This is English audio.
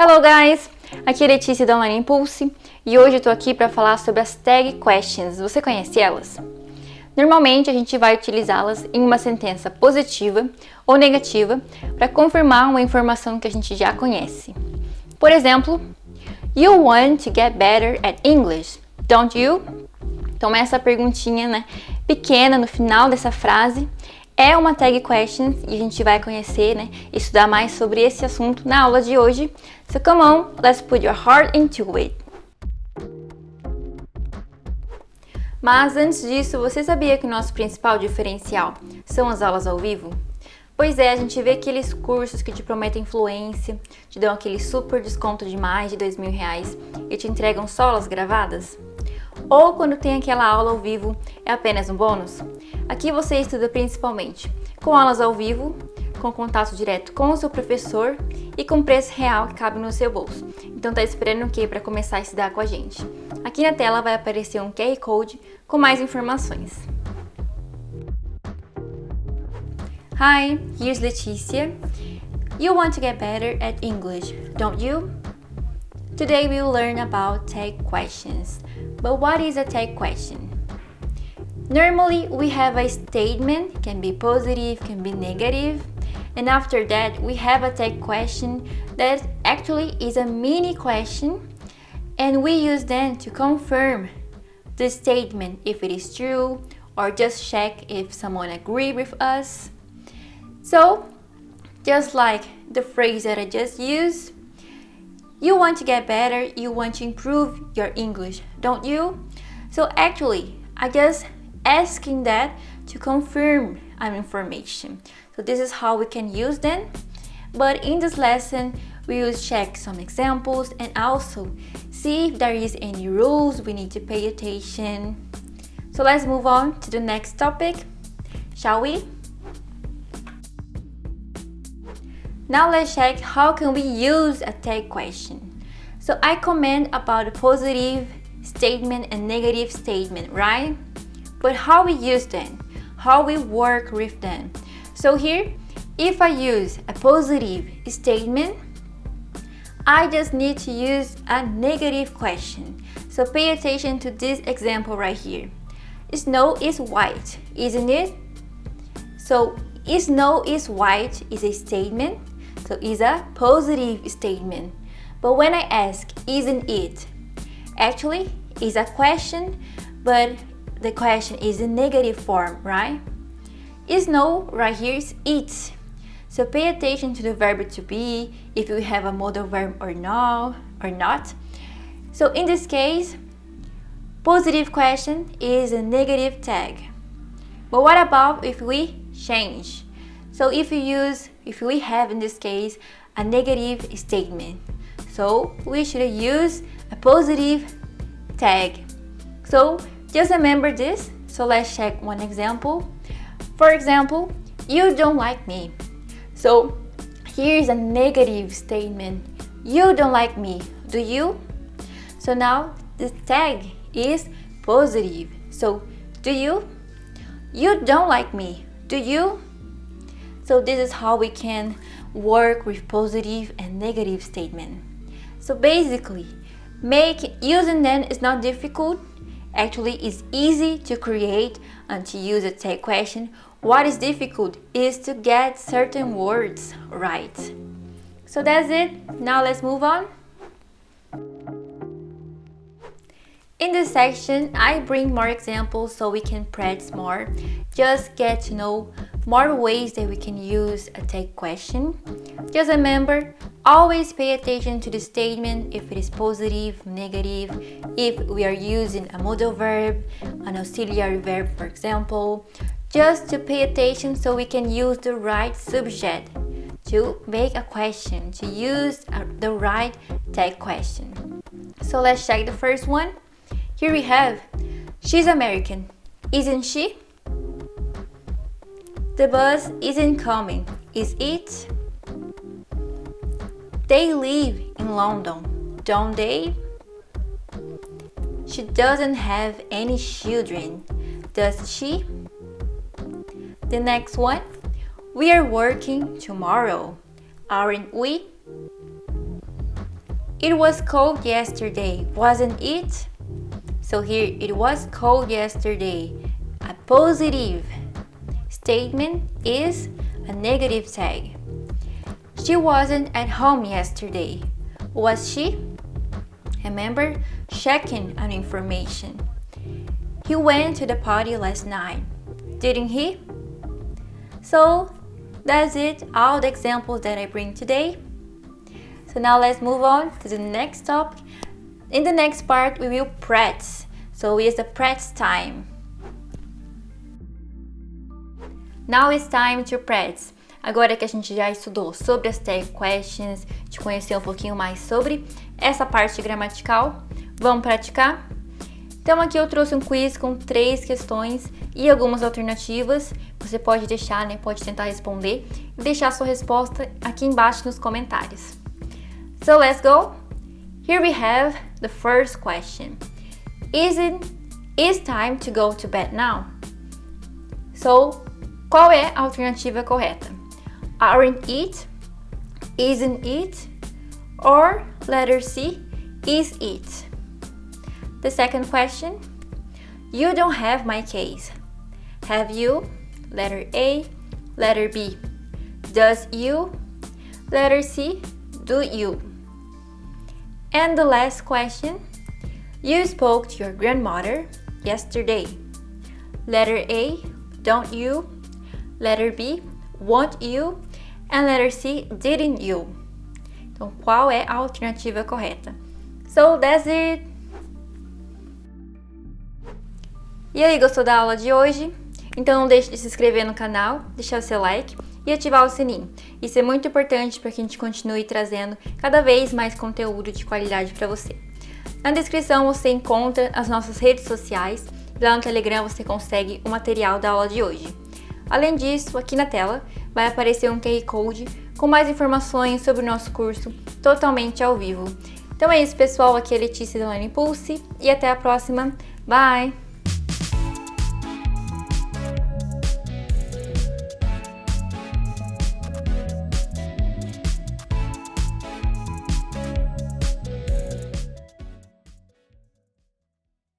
Hello guys! Aqui é a Letícia da Online Impulse e hoje eu tô aqui para falar sobre as tag questions. Você conhece elas? Normalmente a gente vai utilizá-las em uma sentença positiva ou negativa para confirmar uma informação que a gente já conhece. Por exemplo, You want to get better at English, don't you? Então essa perguntinha, pequena no final dessa frase é uma tag question e a gente vai conhecer, estudar mais sobre esse assunto na aula de hoje. So come on, let's put your heart into it. Mas antes disso, você sabia que o nosso principal diferencial são as aulas ao vivo? Pois é, a gente vê aqueles cursos que te prometem influência, te dão aquele super desconto de mais de R$2.000 e te entregam só aulas gravadas? Ou quando tem aquela aula ao vivo, é apenas um bônus? Aqui você estuda principalmente com aulas ao vivo, com contato direto com o seu professor e com preço real que cabe no seu bolso. Então tá esperando o quê para começar a estudar com a gente? Aqui na tela vai aparecer um QR Code com mais informações. Hi, here's Letícia. You want to get better at English, don't you? Today we will learn about tag questions. But what is a tag question? Normally we have a statement, can be positive, can be negative, and after that we have a tag question that actually is a mini question, and we use them to confirm the statement if it is true or just check if someone agrees with us. So, just like the phrase that I just used, you want to get better, you want to improve your English, don't you? So actually, I just asking that to confirm an information. So this is how we can use them. But in this lesson, we will check some examples and also see if there is any rules we need to pay attention. So let's move on to the next topic, shall we? Now let's check how can we use a tag question. So I comment about a positive statement and negative statement, right? But how we use them, how we work with them. So here, if I use a positive statement, I just need to use a negative question. So pay attention to this example right here. Snow is white, isn't it? So snow is white is a statement. So it's a positive statement. But when I ask, isn't it? Actually, it's a question, but the question is in negative form, right? Is no right here is it. So pay attention to the verb to be, if you have a modal verb or no, or not. So in this case, positive question is a negative tag. But what about if we change? So if we have in this case a negative statement, so we should use a positive tag. So just remember this. So let's check one example. For example, you don't like me. So here is a negative statement. You don't like me, do you? So now the tag is positive. So do you? You don't like me, do you? So this is how we can work with positive and negative statement. So basically, using them is not difficult. Actually, it's easy to create and to use a tag question. What is difficult is to get certain words right. So that's it. Now let's move on. In this section, I bring more examples so we can practice more. Just get to know more ways that we can use a tag question. Just remember, always pay attention to the statement if it is positive, negative, if we are using a modal verb, an auxiliary verb, for example. Just to pay attention so we can use the right subject to make a question, to use the right tag question. So let's check the first one. Here we have, she's American, isn't she? The bus isn't coming, is it? They live in London, don't they? She doesn't have any children, does she? The next one, we are working tomorrow, aren't we? It was cold yesterday, wasn't it? So here, it was cold yesterday. A positive statement is a negative tag. She wasn't at home yesterday, was she? Remember, checking on information. He went to the party last night, didn't he? So that's it, all the examples that I bring today. So now let's move on to the next topic. In the next part, we will practice. So it's the practice time. Now it's time to practice. Agora que a gente já estudou sobre as tag questions, te conhecer um pouquinho mais sobre essa parte gramatical, vamos praticar? Então aqui eu trouxe um quiz com 3 questões e algumas alternativas. Você pode deixar, pode tentar responder e deixar sua resposta aqui embaixo nos comentários. So let's go! Here we have the first question. Is time to go to bed now? So, qual é a alternativa correta? Aren't it? Isn't it? Or letter C, is it? The second question. You don't have my case. Have you? Letter A. Letter B. Does you? Letter C. Do you? And the last question. You spoke to your grandmother yesterday. Letter A. Don't you? Letter B. Won't you? And letter C. Didn't you? Então, qual é a alternativa correta? So, that's it! E aí, gostou da aula de hoje? Então não deixe de se inscrever no canal, deixar o seu like e ativar o sininho. Isso é muito importante para que a gente continue trazendo cada vez mais conteúdo de qualidade para você. Na descrição você encontra as nossas redes sociais e lá no Telegram você consegue o material da aula de hoje. Além disso, aqui na tela vai aparecer um QR Code com mais informações sobre o nosso curso totalmente ao vivo. Então é isso, pessoal. Aqui é Letícia da Online Pulse e até a próxima. Bye!